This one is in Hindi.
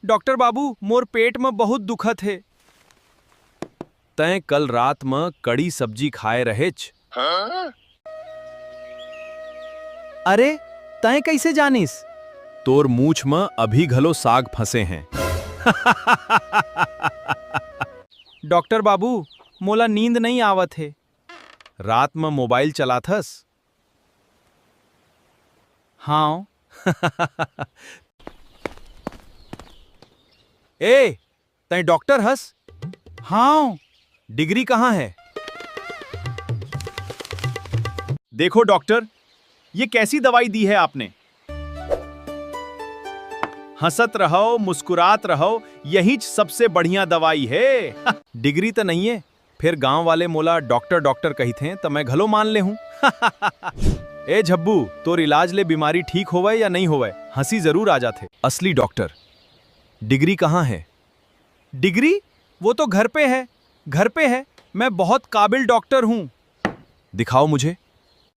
डॉक्टर बाबू मोर पेट में बहुत दुखत है। तैं कल रात में कड़ी सब्जी खाए रहेच। अरे तय कैसे जानिस? तोर मूछ में अभी घलो साग फंसे हैं। डॉक्टर बाबू मोला नींद नहीं आवत है। रात में मोबाइल चलाथस? हाँ। ए, तैं डॉक्टर हस? हाँ। डिग्री कहाँ है? देखो डॉक्टर, ये कैसी दवाई दी है आपने? हंसत रहो, मुस्कुरात रहो, यही सबसे बढ़िया दवाई है। डिग्री तो नहीं है, फिर गांव वाले मोला डॉक्टर डॉक्टर कही थे तो मैं घलो मान ले हूं। ए झब्बू, तोर इलाज ले बीमारी ठीक होवे या नहीं होवे, हंसी जरूर आ जाते। असली डॉक्टर। डिग्री कहाँ है? डिग्री वो तो घर पे है, घर पे है। मैं बहुत काबिल डॉक्टर हूँ। दिखाओ मुझे।